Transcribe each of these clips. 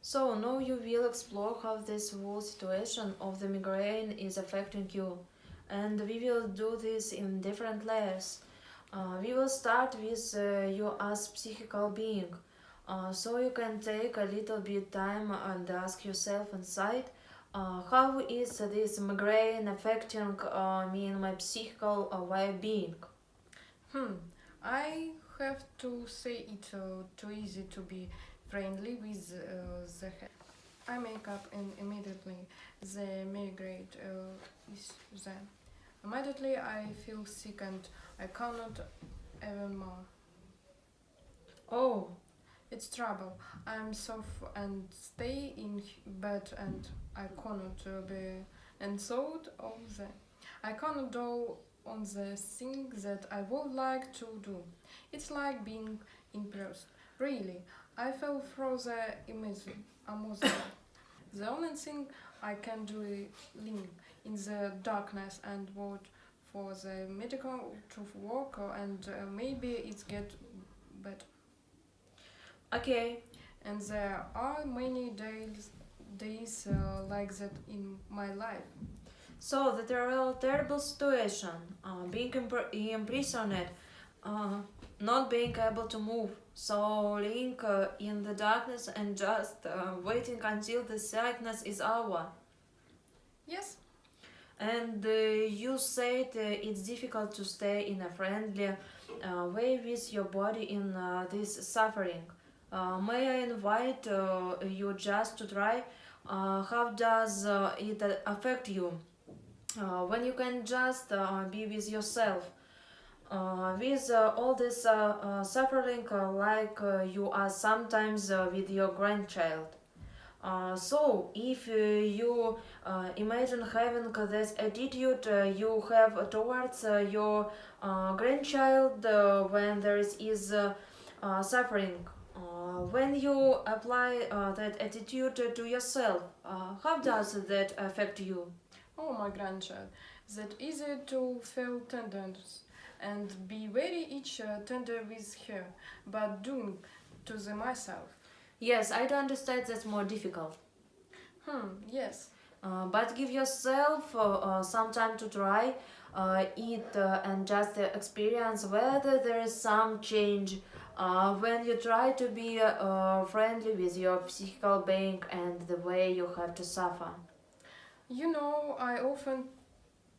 So now you will explore how this whole situation of the migraine is affecting you. And we will do this in different layers. We will start with you as psychical being. So you can take a little bit time and ask yourself inside, how is this migraine affecting me in my psychical well-being? Hmm, I have to say it too easy to be friendly with the head. I make up and immediately the migraine is there. Immediately I feel sick and I cannot even more. Oh, It's trouble. I'm soft and stay in bed and I cannot be and thought of the I cannot do on the thing that I would like to do. It's like being impressed. Really, I fell for the Amazon. The only thing I can do is live in the darkness and wait for the medical to work and maybe it get better. okay. And there are many days like that in my life. So that a real terrible situation, being imprisoned, uh, not being able to move, so lying in the darkness and just waiting until the sickness is over. Yes. And you said it's difficult to stay in a friendly way with your body in this suffering. May I invite you just to try? How does it affect you? When you can just be with yourself, with all this suffering, you are sometimes with your grandchild. So, if you imagine having this attitude you have towards your grandchild when there is suffering, when you apply that attitude to yourself, how does that affect you? Oh, my grandchild. That easy to feel tenderness and be very each tender with her, but doing to the myself. Yes, I do understand that's more difficult. Yes. But give yourself some time to try it and just experience whether there is some change when you try to be friendly with your physical being and the way you have to suffer. You know, I often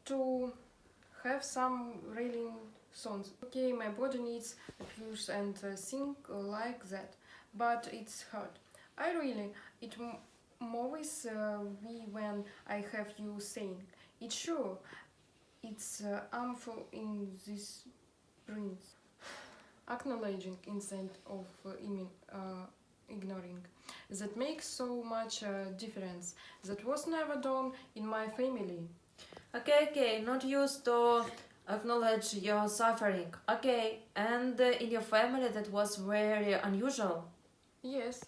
to have some railing songs. Okay, my body needs a push and think like that, but it's hard. I really, it always me when I have you saying, it's sure, it's harmful in this prince. Acknowledging instead of ignoring. That makes so much difference. That was never done in my family. Okay, not used to acknowledge your suffering. Okay, and in your family that was very unusual Yes,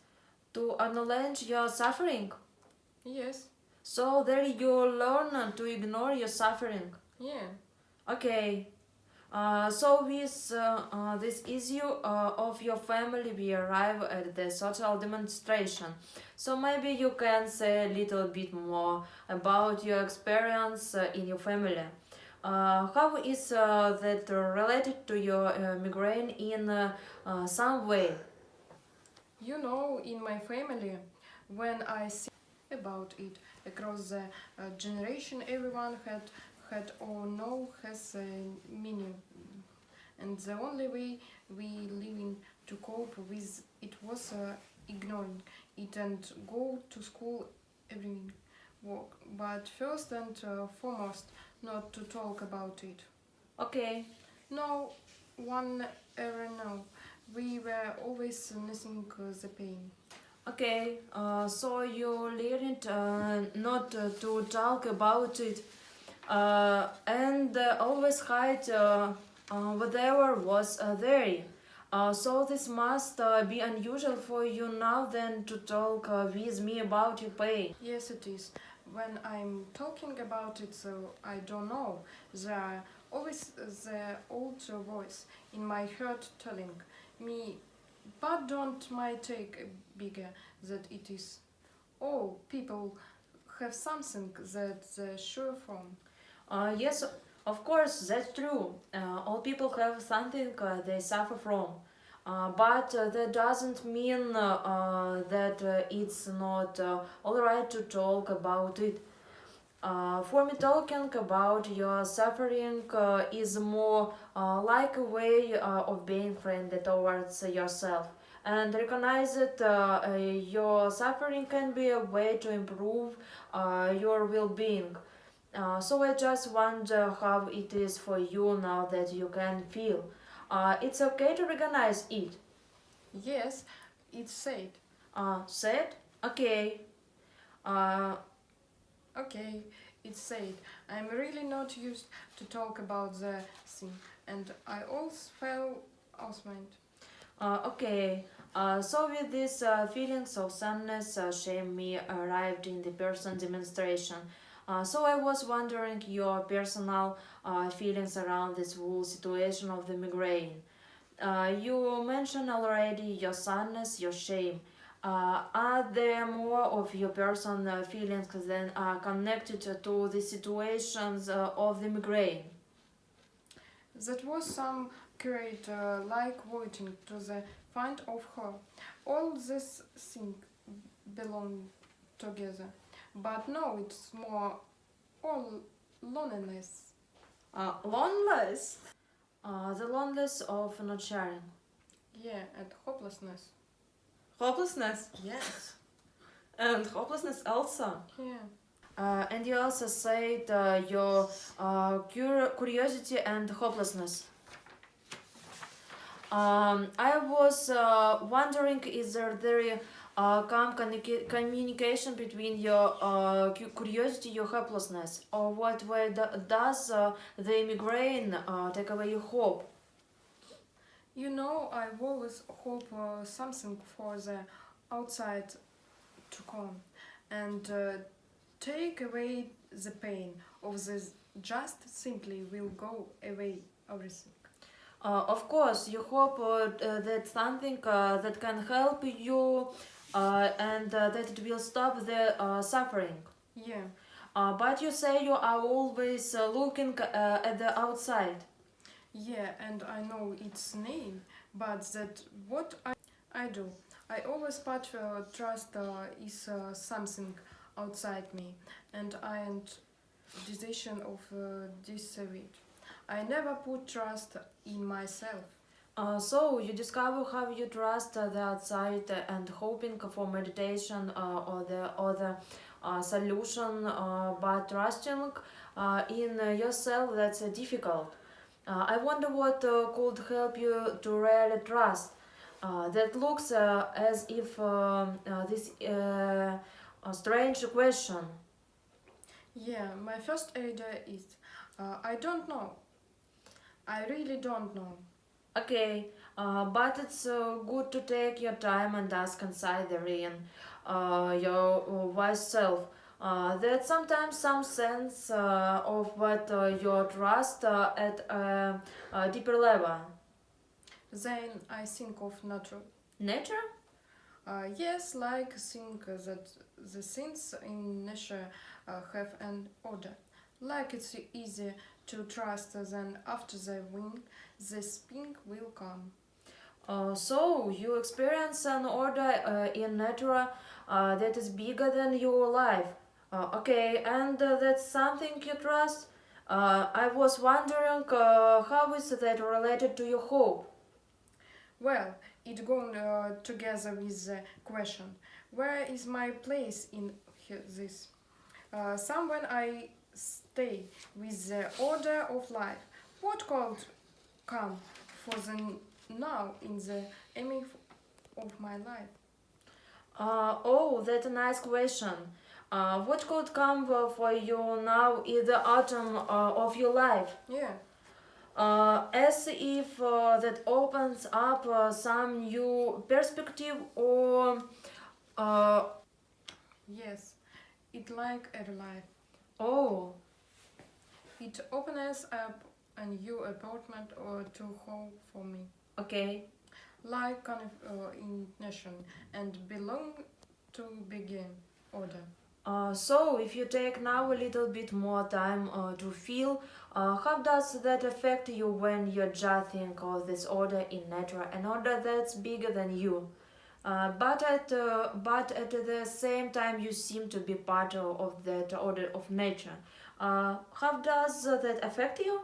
to acknowledge your suffering. yes, So there you learn to ignore your suffering. yeah. Okay, so with this issue of your family, we arrive at the social demonstration. So maybe you can say a little bit more about your experience in your family. How is that related to your migraine in some way? You know, in my family, when I see about it across the generation, everyone had or know has a meaning, and the only way we living to cope with it was ignoring it and go to school every work. But first and foremost, not to talk about it. Okay, No one ever know. We were always missing the pain. okay. So you learned not to talk about it and always hide whatever was there. So this must be unusual for you now then to talk with me about your pain. Yes, it is. When I'm talking about it, so I don't know. There are always the old voice in my head telling me, but don't my take bigger that it is. all people have something that they're sure from. Yes, of course, that's true. All people have something they suffer from. But that doesn't mean that it's not alright to talk about it. For me, talking about your suffering is more like a way of being friendly towards yourself. And recognize that your suffering can be a way to improve your well being. So I just wonder how it is for you now that you can feel. It's okay to recognize it. Yes, it's said. Said? Okay. Uh, Okay, it's said. I'm really not used to talk about the thing, and I also felt ausmeint. okay. So with these feelings of sadness, shame, me arrived in the person demonstration. So I was wondering your personal feelings around this whole situation of the migraine. You mentioned already your sadness, your shame. Are there more of your personal feelings than are connected to the situations of the migraine? That was some creator like waiting to the find of her. All these things belong together. But no, it's more all loneliness. Loneliness. The loneliness of not sharing. Yeah, and hopelessness. Hopelessness. Yes. And hopelessness also. Yeah. And you also said your curiosity and hopelessness. I was wondering, is there communication between your curiosity, your helplessness, or what way does the migraine take away your hope? You know, I always hope something for the outside to come and take away the pain of this. Just simply will go away everything. Of course, you hope that something that can help you and that it will stop the suffering. Yeah, But you say you are always looking at the outside. yeah, and I know its name, but that what I do. I always put trust is something outside me, and I am decision of deceive it. I never put trust in myself. So you discover how you trust the outside and hoping for meditation or the other solution, but trusting in yourself that's difficult. I wonder what could help you to really trust. That looks as if this a strange question. Yeah, my first idea is I don't know. I really don't know. Okay, but it's good to take your time and ask inside the in your wise self. That sometimes some sense of what your trust at a deeper level. Then I think of nature. Nature? Yes, like think that the things in nature have an order. Like it's easy to trust than after the wind, the spring will come. So you experience an order in nature that is bigger than your life. Okay, and that's something you trust. I was wondering how is that related to your hope? Well, it goes together with the question, where is my place in this? Someone I stay with the order of life. What could come for the now in the aim of my life? Oh, that's a nice question. What could come for you now in the autumn of your life? Yeah, As if that opens up some new perspective or uh, yes, it like a life. oh, It opens up a new apartment or to home for me, okay. like kind of in nation and belong to begin. order. So, if you take now a little bit more time to feel, how does that affect you when you just think of this order in nature, an order that's bigger than you? But at the same time, you seem to be part of that order of nature. How does that affect you?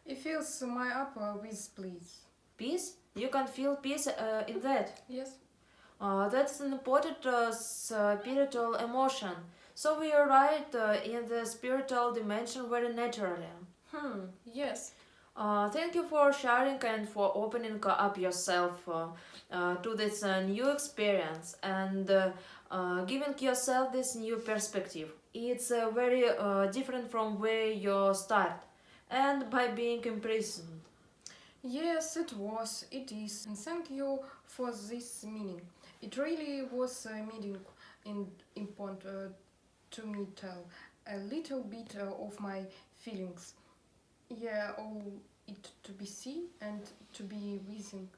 It fills my upper with please. Peace? You can feel peace in that. Yes. That's an important spiritual emotion. So we are right in the spiritual dimension very naturally. Yes. Thank you for sharing and for opening up yourself to this new experience and giving yourself this new perspective. It's very different from where you start and by being imprisoned. Yes, it was, it is, and thank you for this meaning. It really was a meeting in important to me tell a little bit of my feelings. Yeah, all it to be seen and to be within.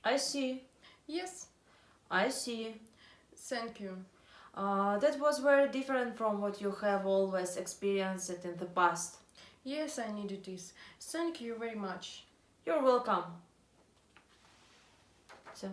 I see, Yes, I see. thank you. That was very different from what you have always experienced in the past. Yes, I needed this. Thank you very much. You're welcome. So.